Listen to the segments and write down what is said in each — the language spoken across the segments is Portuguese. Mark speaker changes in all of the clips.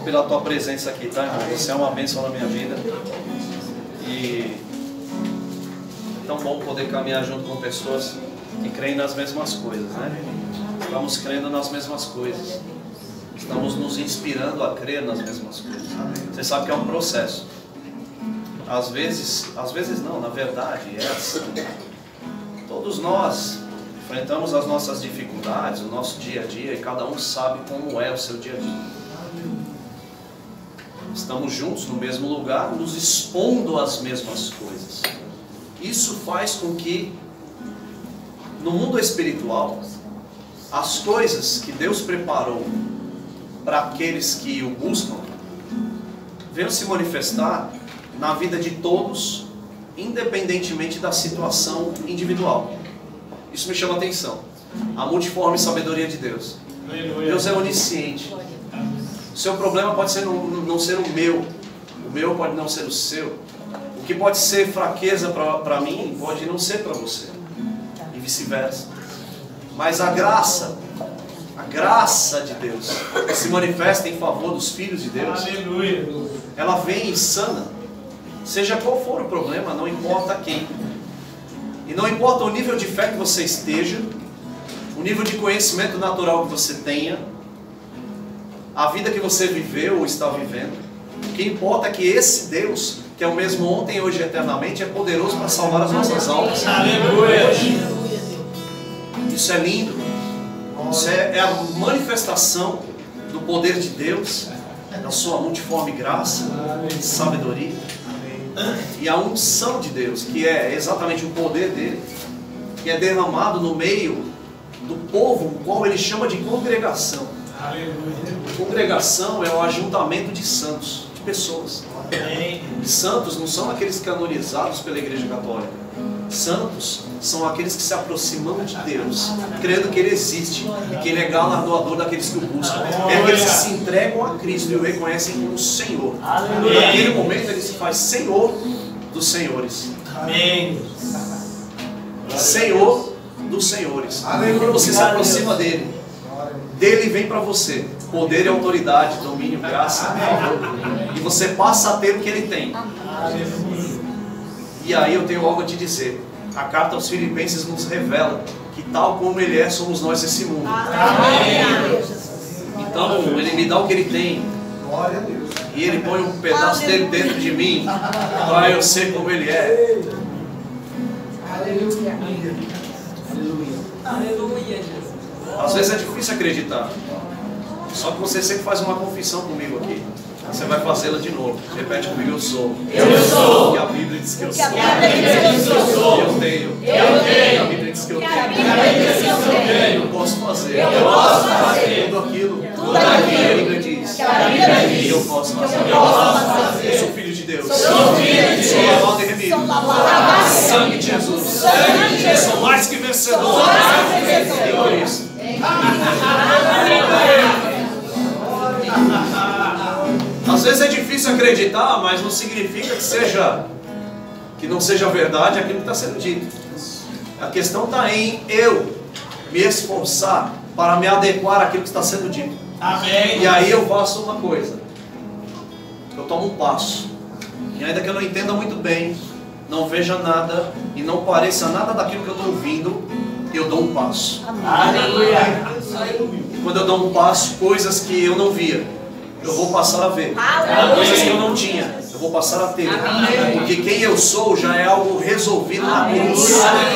Speaker 1: pela tua presença aqui, tá, irmão? Você é uma bênção na minha vida. E é tão bom poder caminhar junto com pessoas que creem nas mesmas coisas, né? Estamos crendo nas mesmas coisas. Estamos nos inspirando a crer nas mesmas coisas. Você sabe que é um processo. Às vezes não, na verdade, é assim. Todos nós enfrentamos as nossas dificuldades, o nosso dia a dia, e cada um sabe como é o seu dia a dia. Estamos juntos no mesmo lugar, nos expondo às mesmas coisas. Isso faz com que, no mundo espiritual, as coisas que Deus preparou para aqueles que o buscam, venham se manifestar na vida de todos, independentemente da situação individual. Isso me chama a atenção. A multiforme sabedoria de Deus. Deus é onisciente. O seu problema pode ser não ser o meu pode não ser o seu. O que pode ser fraqueza para mim, pode não ser para você. E vice-versa. Mas a graça de Deus, que se manifesta em favor dos filhos de Deus, ela vem e sana. Seja qual for o problema, não importa quem. E não importa o nível de fé que você esteja, o nível de conhecimento natural que você tenha, a vida que você viveu ou está vivendo. O que importa é que esse Deus, que é o mesmo ontem, hoje e eternamente, é poderoso para salvar as nossas almas.
Speaker 2: Aleluia!
Speaker 1: Isso é lindo. Isso é a manifestação do poder de Deus, da sua multiforme graça, sabedoria. E a unção de Deus, que é exatamente o poder dele, que é derramado no meio do povo, o qual ele chama de congregação. Congregação é o ajuntamento de santos, de pessoas. E santos não são aqueles canonizados pela Igreja Católica. Santos são aqueles que se aproximam de Deus, crendo que Ele existe e que Ele é galardoador daqueles que o buscam. É aqueles que se entregam a Cristo e o reconhecem como Senhor. E naquele momento Ele se faz Senhor dos senhores. Senhor dos senhores. Quando você se aproxima dele, dele vem para você poder e autoridade, domínio, graça, e você passa a ter o que ele tem. E aí eu tenho algo a te dizer. A carta aos Filipenses nos revela que tal como ele é, somos nós esse mundo. Então ele me dá o que ele tem, e ele põe um pedaço dele dentro de mim, para eu ser como ele é.
Speaker 3: Aleluia.
Speaker 1: Às vezes é difícil acreditar. Só que você sempre faz uma confissão comigo aqui. Você vai fazê-la de novo. Repete comigo: eu sou.
Speaker 2: Eu sou.
Speaker 1: E a Bíblia diz que eu sou.
Speaker 2: E a Bíblia diz que eu sou.
Speaker 1: Eu tenho.
Speaker 2: Eu tenho.
Speaker 1: E a Bíblia diz que eu tenho.
Speaker 2: E a Bíblia diz que eu tenho.
Speaker 1: Eu posso fazer.
Speaker 2: Eu posso fazer.
Speaker 1: Tudo aquilo.
Speaker 2: Tudo aquilo.
Speaker 1: Que a Bíblia diz.
Speaker 2: Que a Bíblia diz.
Speaker 1: E eu posso fazer.
Speaker 2: Eu posso fazer.
Speaker 1: Eu sou filho de Deus.
Speaker 2: Sou filho de
Speaker 1: Sou
Speaker 2: Deus.
Speaker 1: lavado e remido.
Speaker 2: Sou lavado e
Speaker 1: Sangue de Jesus.
Speaker 2: Sangue de Jesus.
Speaker 1: Sou mais que vencedor.
Speaker 2: Sou mais que vencedor.
Speaker 1: Em Cristo. Às vezes é difícil acreditar, mas não significa que não seja verdade aquilo que está sendo dito. A questão está em eu me esforçar para me adequar àquilo que está sendo dito.
Speaker 2: Amém.
Speaker 1: E aí eu faço uma coisa. Eu tomo um passo. E ainda que eu não entenda muito bem, não veja nada e não pareça nada daquilo que eu estou ouvindo, eu dou um passo.
Speaker 2: Aleluia.
Speaker 1: Quando eu dou um passo, coisas que eu não via, eu vou passar a ver. Coisas que eu não tinha, eu vou passar a ter. Porque quem eu sou já é algo resolvido na cruz.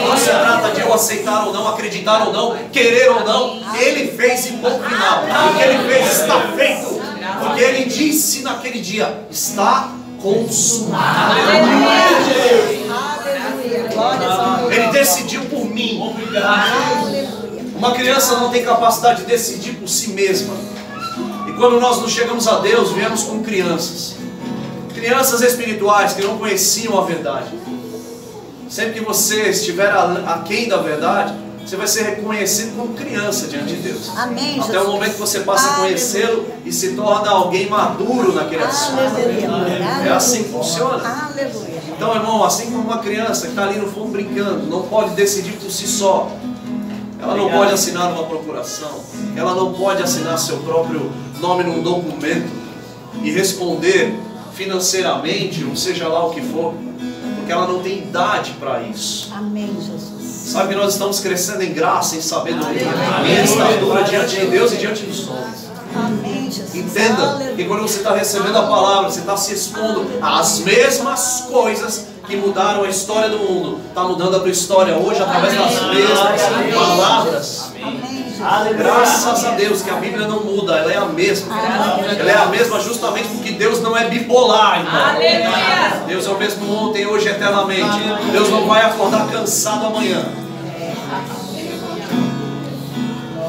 Speaker 1: Não se trata de eu aceitar ou não, acreditar ou não, querer ou não. Ele fez e ponto final. O que ele fez está feito. Porque ele disse naquele dia: está consumado. Ele decidiu por mim. Uma criança não tem capacidade de decidir por si mesma. E quando nós nos chegamos a Deus, viemos com crianças. Crianças espirituais que não conheciam a verdade. Sempre que você estiver aquém da verdade, você vai ser reconhecido como criança diante de Deus.
Speaker 3: Amém,
Speaker 1: Até o momento que você passa a conhecê-lo e se torna alguém maduro naquele assunto. É assim que funciona.
Speaker 3: Aleluia.
Speaker 1: Então, irmão, assim como uma criança que está ali no fundo brincando, não pode decidir por si só. Ela não pode assinar uma procuração. Ela não pode assinar seu próprio nome num documento. e responder financeiramente, ou seja lá o que for, porque ela não tem idade para isso.
Speaker 3: Amém, Jesus.
Speaker 1: Sabe que nós estamos crescendo em graça, em sabedoria, em estatura diante de Deus e diante dos homens.
Speaker 3: Amém, Jesus.
Speaker 1: Entenda que quando você está recebendo a palavra, você está se expondo às mesmas coisas que mudaram a história do mundo. Está mudando a tua história hoje através das mesmas palavras.
Speaker 3: Amém, Jesus.
Speaker 1: Graças a Deus que a Bíblia não muda, ela é a mesma. Ela é a mesma justamente porque Deus não é bipolar, irmão. Deus é o mesmo ontem, hoje e eternamente. Deus não vai acordar cansado amanhã.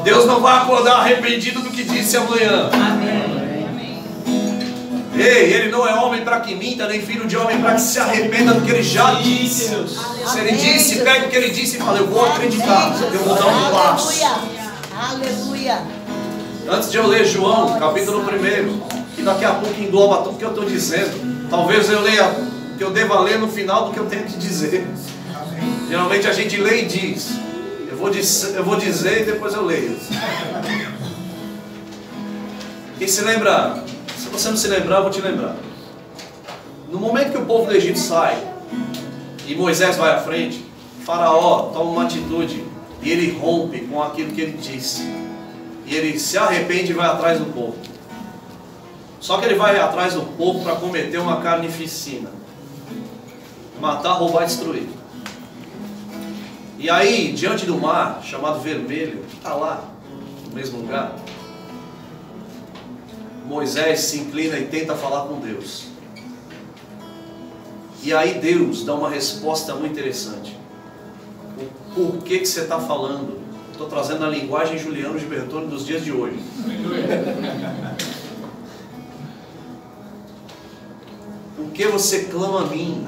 Speaker 1: Deus não vai acordar arrependido do que disse amanhã. Ei, Ele não é homem para que minta, nem filho de homem para que se arrependa do que Ele já disse. Se Ele disse, pega o que Ele disse e fala, eu vou acreditar, eu vou dar um passo.
Speaker 3: Aleluia.
Speaker 1: Antes de eu ler João, capítulo 1, que daqui a pouco engloba tudo que eu estou dizendo, talvez eu leia o que eu deva ler no final do que eu tenho que dizer. Geralmente a gente lê e diz, eu vou dizer e depois eu leio. Quem se lembra? Se você não se lembrar, eu vou te lembrar. No momento que o povo do Egito sai e Moisés vai à frente, Faraó toma uma atitude e ele rompe com aquilo que ele disse. E ele se arrepende e vai atrás do povo. Só que ele vai atrás do povo para cometer uma carnificina: matar, roubar e destruir. E aí, diante do mar, chamado Vermelho, que está lá, no mesmo lugar, Moisés se inclina e tenta falar com Deus. E aí Deus dá uma resposta muito interessante. O porquê que você está falando? Estou trazendo a linguagem Juliano Gibertoni dos dias de hoje. Por que você clama a mim?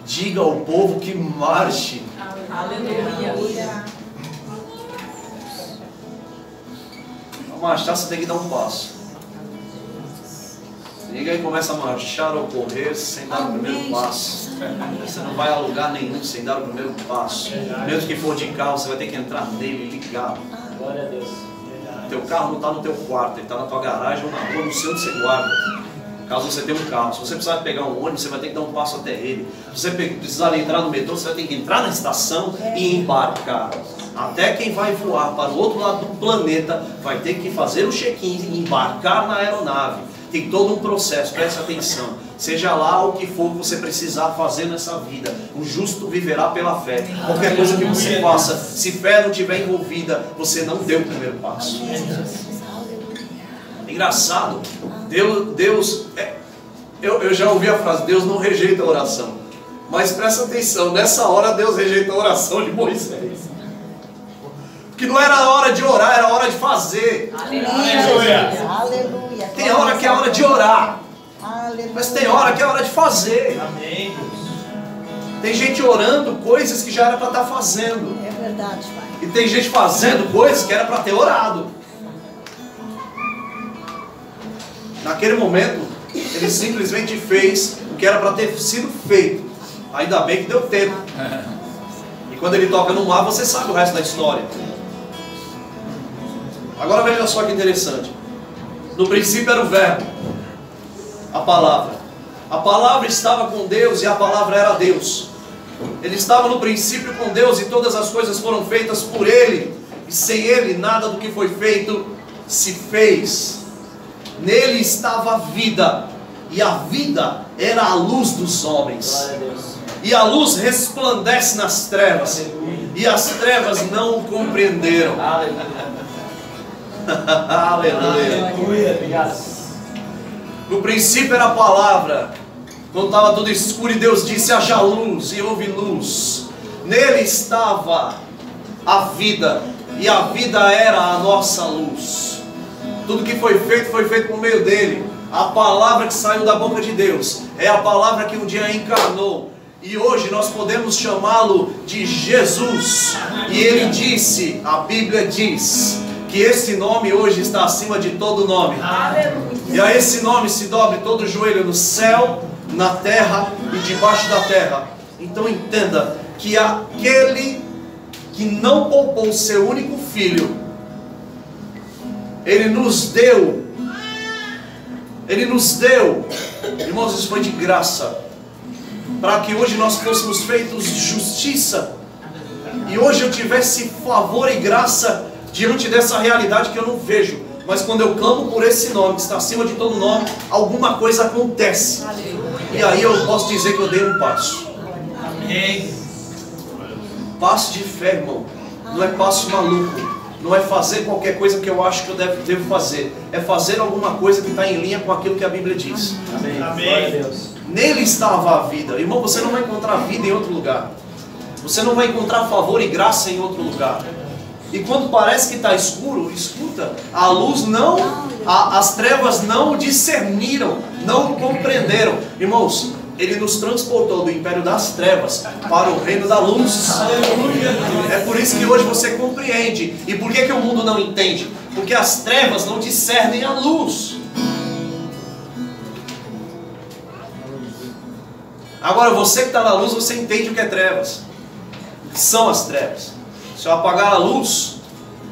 Speaker 1: Diga ao povo que marche.
Speaker 2: Aleluia.
Speaker 1: Para marchar você tem que dar um passo. Ninguém começa a marchar ou correr sem dar o primeiro passo. Você não vai a lugar nenhum sem dar o primeiro passo. Mesmo que for de carro, você vai ter que entrar nele e ligar.
Speaker 2: Glória a Deus.
Speaker 1: Teu carro não está no teu quarto, ele está na tua garagem ou na rua, no seu onde você guarda. Caso você tenha um carro, se você precisar pegar um ônibus, você vai ter que dar um passo até ele. Se você precisar entrar no metrô, você vai ter que entrar na estação e embarcar. Até quem vai voar para o outro lado do planeta vai ter que fazer o check-in e embarcar na aeronave. Tem todo um processo, preste atenção. Seja lá o que for que você precisar fazer nessa vida, o justo viverá pela fé. Qualquer coisa que você faça, se fé não estiver envolvida, você não deu o primeiro passo. Engraçado, eu já ouvi a frase, Deus não rejeita a oração. Mas presta atenção, nessa hora Deus rejeitou a oração de Moisés. Porque não era a hora de orar, era a hora de fazer.
Speaker 3: Aleluia.
Speaker 1: Tem hora que é a hora de orar,
Speaker 3: Aleluia.
Speaker 1: mas tem hora que é a hora de fazer.
Speaker 2: Amém.
Speaker 1: Tem gente orando coisas que já era para estar fazendo.
Speaker 3: É verdade, Pai.
Speaker 1: E tem gente fazendo coisas que era para ter orado. Naquele momento, ele simplesmente fez o que era para ter sido feito. Ainda bem que deu tempo. E quando ele toca no mar, você sabe o resto da história. Agora veja só que interessante. No princípio era o verbo, a palavra. A palavra estava com Deus e a palavra era Deus. Ele estava no princípio com Deus e todas as coisas foram feitas por Ele. E sem Ele nada do que foi feito se fez. Nele estava a vida, e a vida era a luz dos homens. E a luz resplandece nas trevas, e as trevas não o compreenderam. Aleluia. No princípio era a palavra. Quando estava tudo escuro e Deus disse haja luz, e houve luz. Nele estava a vida, e a vida era a nossa luz. Tudo que foi feito por meio dele. A palavra que saiu da boca de Deus é a palavra que um dia encarnou. E hoje nós podemos chamá-lo de Jesus. E ele disse, a Bíblia diz, que esse nome hoje está acima de todo nome. E a esse nome se dobre todo o joelho no céu, na terra e debaixo da terra. Então entenda que aquele que não poupou o seu único filho, ele nos deu Ele nos deu, irmãos, isso foi de graça, para que hoje nós fôssemos feitos de justiça, e hoje eu tivesse favor e graça diante dessa realidade que eu não vejo, mas quando eu clamo por esse nome, que está acima de todo nome, alguma coisa acontece, e aí eu posso dizer que eu dei um passo.
Speaker 2: Amém.
Speaker 1: Passo de fé, irmão, não é passo maluco. Não é fazer qualquer coisa que eu acho que eu devo fazer. É fazer alguma coisa que está em linha com aquilo que a Bíblia diz.
Speaker 2: Amém.
Speaker 4: Amém.
Speaker 2: Glória a Deus.
Speaker 1: Nele estava a vida. Irmão, você não vai encontrar vida em outro lugar. Você não vai encontrar favor e graça em outro lugar. E quando parece que está escuro, escuta, a luz não, as trevas não discerniram, não compreenderam. Irmãos, Ele nos transportou do império das trevas para o reino da luz.
Speaker 4: Aleluia.
Speaker 1: É por isso que hoje você compreende. E por que o mundo não entende? Porque as trevas não discernem a luz. Agora você que está na luz, você entende o que é trevas. O que são as trevas. Se eu apagar a luz,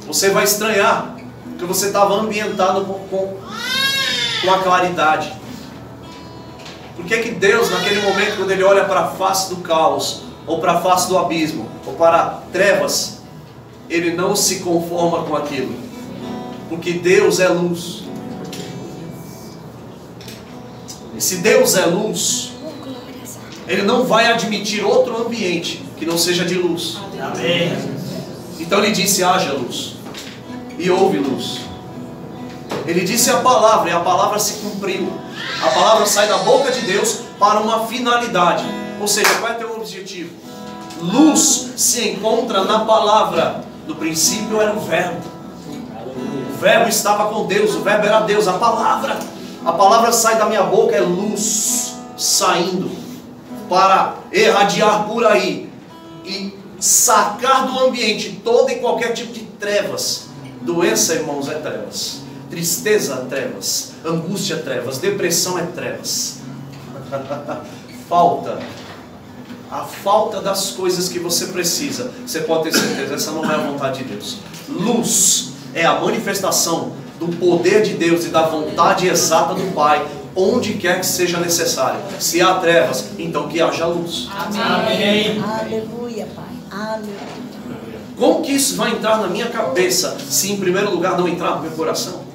Speaker 1: você vai estranhar, porque você estava ambientado com a claridade. Por que Deus, naquele momento, quando Ele olha para a face do caos, ou para a face do abismo, ou para trevas, Ele não se conforma com aquilo? Porque Deus é luz. E se Deus é luz, Ele não vai admitir outro ambiente que não seja de luz.
Speaker 4: Amém.
Speaker 1: Então Ele disse: haja luz. E houve luz. Ele disse a palavra, e a palavra se cumpriu. A palavra sai da boca de Deus para uma finalidade. Ou seja, qual é o teu objetivo? Luz se encontra na palavra. No princípio era o Verbo. O Verbo estava com Deus, o Verbo era Deus. A palavra sai da minha boca, é luz saindo para irradiar por aí e sacar do ambiente todo e qualquer tipo de trevas. Doença, irmãos, é trevas. Tristeza, trevas. Angústia, trevas. Depressão é trevas. A falta das coisas que você precisa, você pode ter certeza, essa não é a vontade de Deus. Luz é a manifestação do poder de Deus e da vontade exata do Pai, onde quer que seja necessário. Se há trevas, então que haja luz.
Speaker 4: Amém.
Speaker 3: Aleluia, Pai. Aleluia.
Speaker 1: Como que isso vai entrar na minha cabeça, se em primeiro lugar não entrar no meu coração?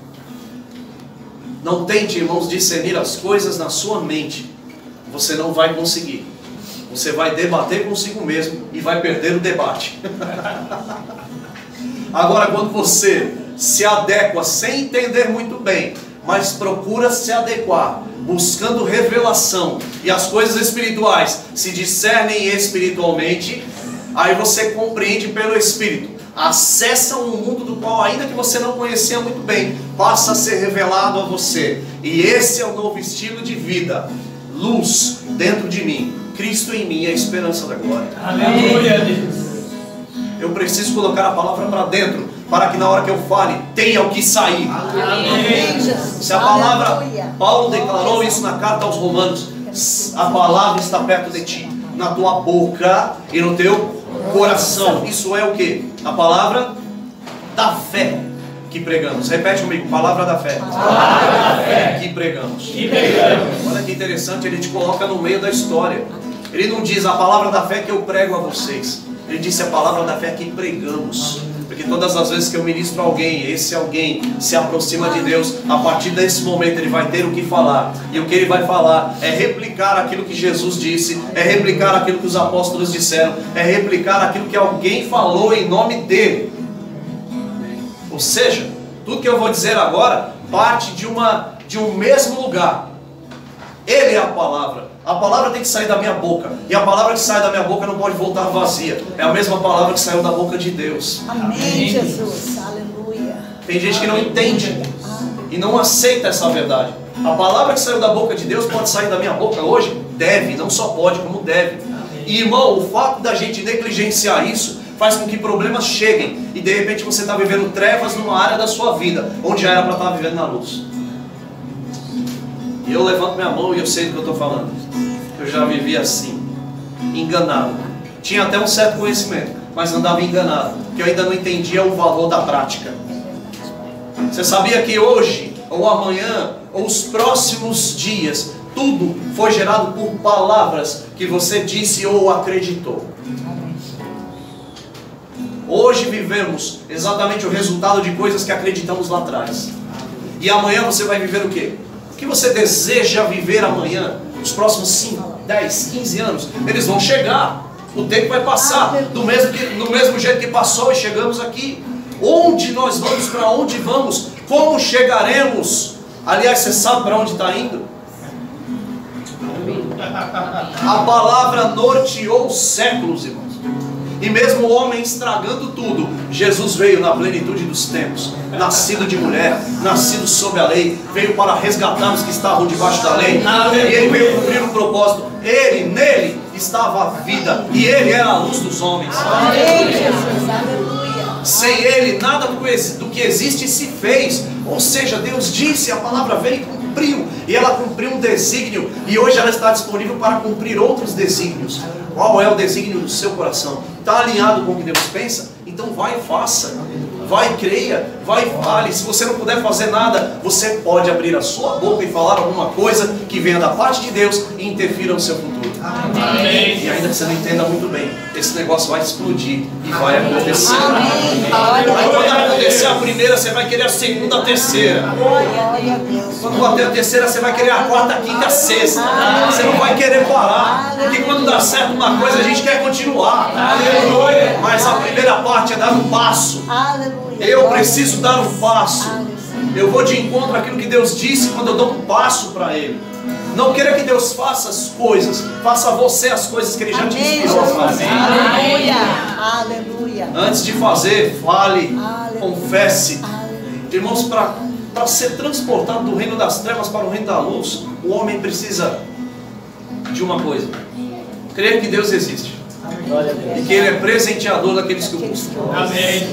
Speaker 1: Não tente, irmãos, discernir as coisas na sua mente. Você não vai conseguir. Você vai debater consigo mesmo e vai perder o debate. Agora, quando você se adequa sem entender muito bem, mas procura se adequar, buscando revelação, e as coisas espirituais se discernem espiritualmente, aí você compreende pelo Espírito. Acessa um mundo do qual, ainda que você não conhecia muito bem, passa a ser revelado a você. E esse é o novo estilo de vida. Luz dentro de mim, Cristo em mim, é a esperança da glória.
Speaker 4: Aleluia, Deus.
Speaker 1: Eu preciso colocar a palavra para dentro, para que na hora que eu fale, tenha o que sair.
Speaker 3: Amém, Jesus.
Speaker 1: Se a palavra,
Speaker 3: Aleluia.
Speaker 1: Paulo declarou isso na carta aos Romanos, a palavra está perto de ti, na tua boca e no teu coração. Isso é o que? A palavra da fé que pregamos. Repete comigo, palavra da fé.
Speaker 4: Palavra da fé.
Speaker 1: Que pregamos.
Speaker 4: Que pregamos.
Speaker 1: Olha que interessante, ele te coloca no meio da história. Ele não diz a palavra da fé que eu prego a vocês. Ele disse a palavra da fé que pregamos. Porque todas as vezes que eu ministro a alguém, esse alguém se aproxima de Deus, a partir desse momento ele vai ter o que falar. E o que ele vai falar é replicar aquilo que Jesus disse, é replicar aquilo que os apóstolos disseram, é replicar aquilo que alguém falou em nome dele. Ou seja, tudo que eu vou dizer agora parte de um mesmo lugar. Ele é a palavra. A palavra tem que sair da minha boca. E a palavra que sai da minha boca não pode voltar vazia. É a mesma palavra que saiu da boca de Deus.
Speaker 3: Amém, Jesus. Aleluia.
Speaker 1: Tem gente que não entende e não aceita essa verdade. A palavra que saiu da boca de Deus pode sair da minha boca hoje? Deve, não só pode, como deve. E irmão, o fato da gente negligenciar isso faz com que problemas cheguem. E de repente você está vivendo trevas numa área da sua vida, onde já era para estar vivendo na luz. E eu levanto minha mão e eu sei do que eu estou falando. Eu já vivi assim, enganado. Tinha até um certo conhecimento, mas andava enganado, porque eu ainda não entendia o valor da prática. Você sabia que hoje ou amanhã os próximos dias, tudo foi gerado por palavras que você disse ou acreditou. Hoje vivemos exatamente o resultado de coisas que acreditamos lá atrás. E amanhã você vai viver o quê? O que você deseja viver amanhã? Os próximos 5, 10, 15 anos, eles vão chegar. O tempo vai passar do mesmo jeito que passou e chegamos aqui. Onde nós vamos? Para onde vamos? Como chegaremos? Aliás, você sabe para onde está indo? A palavra norteou séculos, irmãos. E mesmo o homem estragando tudo, Jesus veio na plenitude dos tempos, nascido de mulher, nascido sob a lei, veio para resgatar os que estavam debaixo da lei. E ele veio cumprir um propósito. Nele estava a vida, e ele era a luz dos homens.
Speaker 3: Amém, Jesus. Aleluia.
Speaker 1: Sem ele, nada do que existe se fez. Ou seja, Deus disse, a palavra veio e cumpriu. E ela cumpriu um desígnio. E hoje ela está disponível para cumprir outros desígnios. Qual é o desígnio do seu coração? Está alinhado com o que Deus pensa? Então vai e faça. Vai e creia. Vai e fale. Se você não puder fazer nada, você pode abrir a sua boca e falar alguma coisa que venha da parte de Deus e interfira no seu futuro.
Speaker 4: Amém.
Speaker 1: E ainda que você não entenda muito bem, esse negócio vai explodir e vai acontecer. Aí quando acontecer a primeira, você vai querer a segunda, a terceira.
Speaker 3: Glória a Deus.
Speaker 1: Quando bater a terceira, você vai querer a quarta, a quinta, a sexta. Você não vai querer parar. Porque quando dá certo uma coisa, a gente quer continuar.
Speaker 4: Aleluia.
Speaker 1: Mas a primeira parte é dar um passo.
Speaker 3: Aleluia.
Speaker 1: Eu preciso dar um passo. Eu vou de encontro àquilo que Deus disse quando eu dou um passo para Ele. Não queira que Deus faça as coisas. Faça você as coisas que Ele já te inspirou a fazer.
Speaker 3: Aleluia. Aleluia.
Speaker 1: Antes de fazer, fale,
Speaker 3: Aleluia.
Speaker 1: confesse.
Speaker 3: Aleluia.
Speaker 1: Irmãos, para ser transportado do reino das trevas para o reino da luz, o homem precisa de uma coisa: crer que Deus existe e que Ele é presenteador daqueles que o buscam.
Speaker 4: Amém.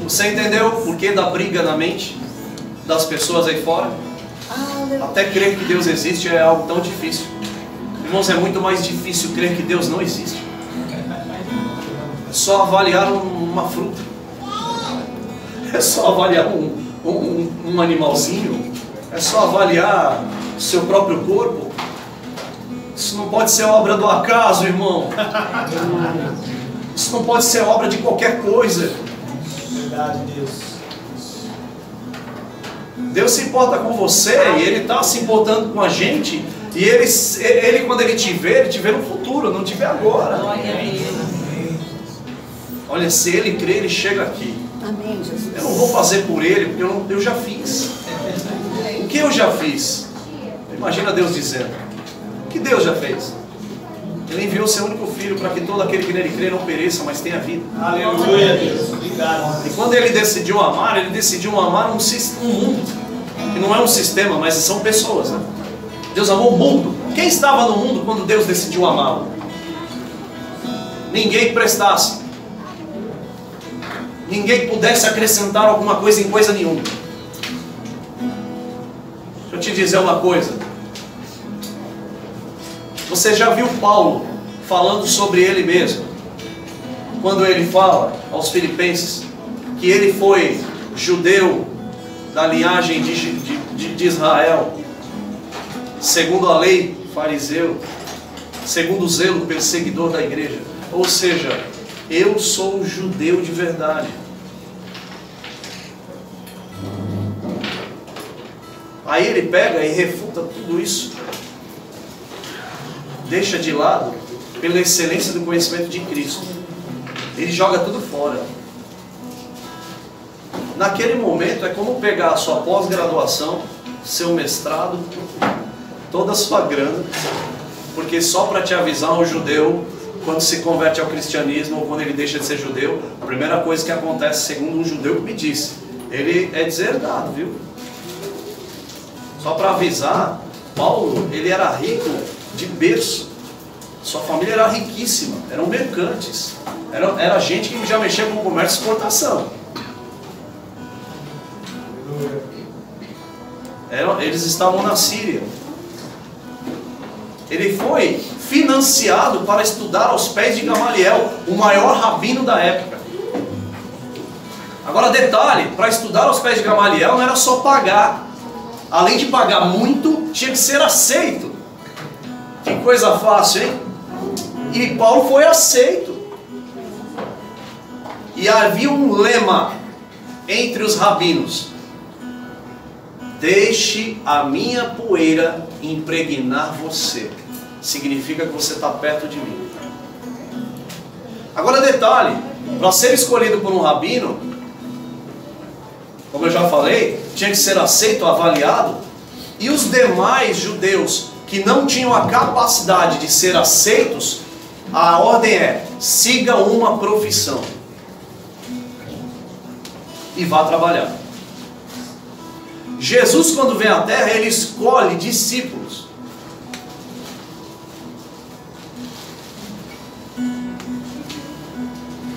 Speaker 1: Você entendeu o porquê da briga na mente das pessoas aí fora? Até crer que Deus existe é algo tão difícil. Irmãos, é muito mais difícil crer que Deus não existe. É só avaliar uma fruta. É só avaliar um animalzinho. É só avaliar o seu próprio corpo. Isso não pode ser obra do acaso, irmão. Isso não pode ser obra de qualquer coisa.
Speaker 4: Verdade, Deus.
Speaker 1: Deus se importa com você e Ele está se importando com a gente. E ele, quando Ele te vê no futuro, não te vê agora. Olha, se Ele crer, Ele chega aqui.
Speaker 3: Amém, Jesus.
Speaker 1: Eu não vou fazer por Ele, porque eu já fiz. O que eu já fiz? Imagina Deus dizendo: o que Deus já fez? Ele enviou seu único filho para que todo aquele que nele crê não pereça, mas tenha vida.
Speaker 4: Aleluia, Deus. Obrigado.
Speaker 1: E quando Ele decidiu amar um mundo. Que não é um sistema, mas são pessoas, né? Deus amou o mundo. Quem estava no mundo quando Deus decidiu amá-lo? Ninguém que prestasse. Ninguém que pudesse acrescentar alguma coisa em coisa nenhuma. Deixa eu te dizer uma coisa. Você já viu Paulo falando sobre ele mesmo? Quando ele fala aos Filipenses que ele foi judeu da linhagem de Israel, segundo a lei, fariseu, segundo o zelo, perseguidor da igreja. Ou seja, eu sou judeu de verdade. Aí ele pega e refuta tudo isso. Deixa de lado pela excelência do conhecimento de Cristo. Ele joga tudo fora. Naquele momento é como pegar a sua pós-graduação, seu mestrado, toda a sua grana, porque só para te avisar, um judeu, quando se converte ao cristianismo ou quando ele deixa de ser judeu, a primeira coisa que acontece, segundo um judeu que me disse, ele é deserdado, viu? Só para avisar, Paulo, ele era rico de berço. Sua família era riquíssima, eram mercantes, era gente que já mexia com comércio e exportação. Eles estavam na Síria. Ele foi financiado para estudar aos pés de Gamaliel, o maior rabino da época. Agora detalhe, para estudar aos pés de Gamaliel não era só pagar. além de pagar muito, tinha que ser aceito. Que coisa fácil, hein? E Paulo foi aceito. E havia um lema entre os rabinos: deixe a minha poeira impregnar você. Significa que você está perto de mim. Agora detalhe, para ser escolhido por um rabino, como eu já falei, tinha que ser aceito, avaliado. E os demais judeus que não tinham a capacidade de ser aceitos, a ordem é: siga uma profissão e vá trabalhar. Jesus, quando vem à terra, ele escolhe discípulos.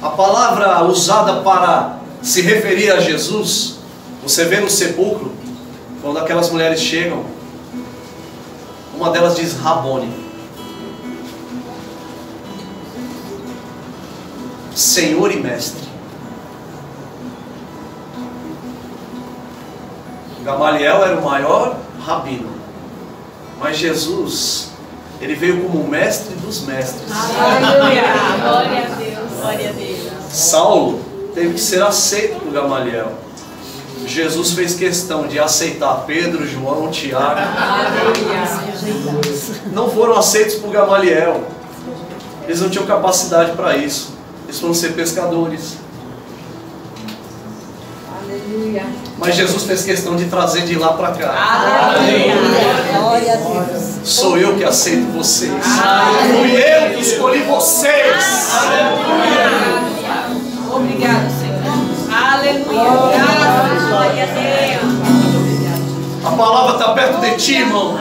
Speaker 1: A palavra usada para se referir a Jesus, você vê no sepulcro, quando aquelas mulheres chegam, uma delas diz Rabone, Senhor e Mestre. Gamaliel era o maior rabino, mas Jesus, ele veio como o mestre dos mestres.
Speaker 2: Aleluia! Glória a Deus! Glória a Deus!
Speaker 1: Saulo teve que ser aceito por Gamaliel. Jesus fez questão de aceitar Pedro, João, Tiago. Não foram aceitos por Gamaliel. Eles não tinham capacidade para isso. Eles foram ser pescadores.
Speaker 2: Aleluia!
Speaker 1: Mas Jesus fez questão de trazer de lá para cá.
Speaker 2: Aleluia!
Speaker 3: Glória a Deus.
Speaker 1: Sou eu que aceito vocês. Fui eu que escolhi vocês.
Speaker 2: Obrigado, Senhor. Aleluia! Glória a Deus!
Speaker 1: A palavra está perto de ti, irmão.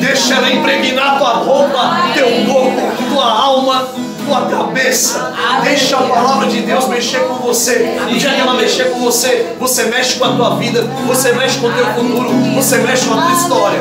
Speaker 1: Deixa ela impregnar tua roupa, teu corpo, tua alma, tua cabeça. Deixa a palavra de Deus mexer com você. No dia que ela mexer com você, você mexe com a tua vida, você mexe com o teu futuro, você mexe com a tua história.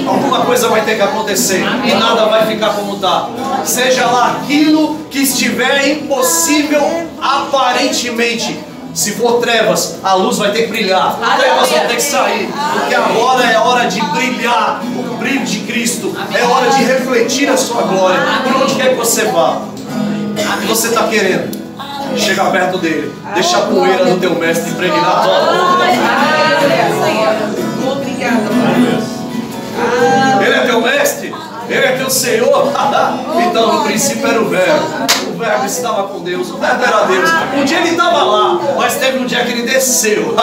Speaker 1: Alguma coisa vai ter que acontecer e nada vai ficar como está. Seja lá aquilo que estiver impossível aparentemente. Se for trevas, a luz vai ter que brilhar. Trevas vão ter que sair. Porque agora é hora de brilhar o brilho de Cristo. É hora de refletir a sua glória. Por onde quer que você vá, o que você está querendo? Chega perto dele. Deixa a poeira do teu mestre impregnar a tua roupa.
Speaker 2: Obrigado.
Speaker 1: Ele é teu mestre? Ele é teu Senhor? Então no princípio era o Verbo. O Verbo estava com Deus. O Verbo era Deus. Um dia ele estava lá, mas teve um dia que ele desceu.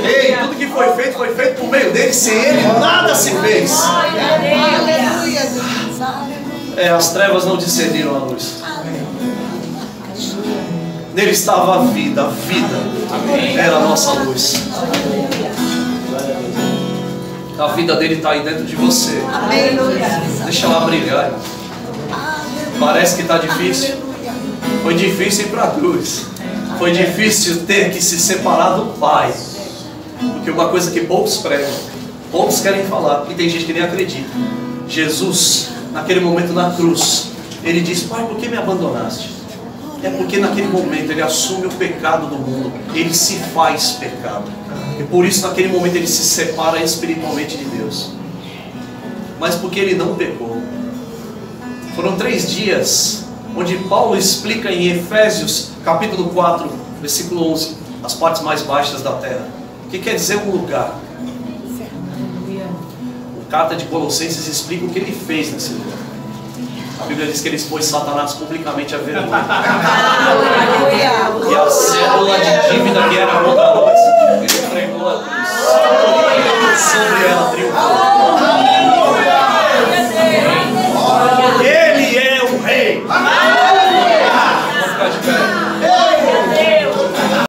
Speaker 1: Ei, tudo que foi feito por meio dele. Sem ele nada se fez.
Speaker 3: Aleluia, Deus. Aleluia.
Speaker 1: As trevas não discerniram a luz. Nele estava a vida era a nossa luz. A vida dele está aí dentro de você. Deixa ela brilhar. Parece que está difícil. Foi difícil ir para a cruz. Foi difícil ter que se separar do Pai. Porque uma coisa que poucos pregam, poucos querem falar, e tem gente que nem acredita. Jesus, naquele momento na cruz, ele diz: Pai, por que me abandonaste? É porque naquele momento ele assume o pecado do mundo. Ele se faz pecado. E por isso naquele momento ele se separa espiritualmente de Deus. Mas porque ele não pecou. Foram 3 dias onde Paulo explica em Efésios capítulo 4, versículo 11, as partes mais baixas da terra. O que quer dizer um lugar? A carta de Colossenses explica o que ele fez nesse lugar. A Bíblia diz que ele expôs Satanás publicamente à vergonha. E a célula de dívida que era contra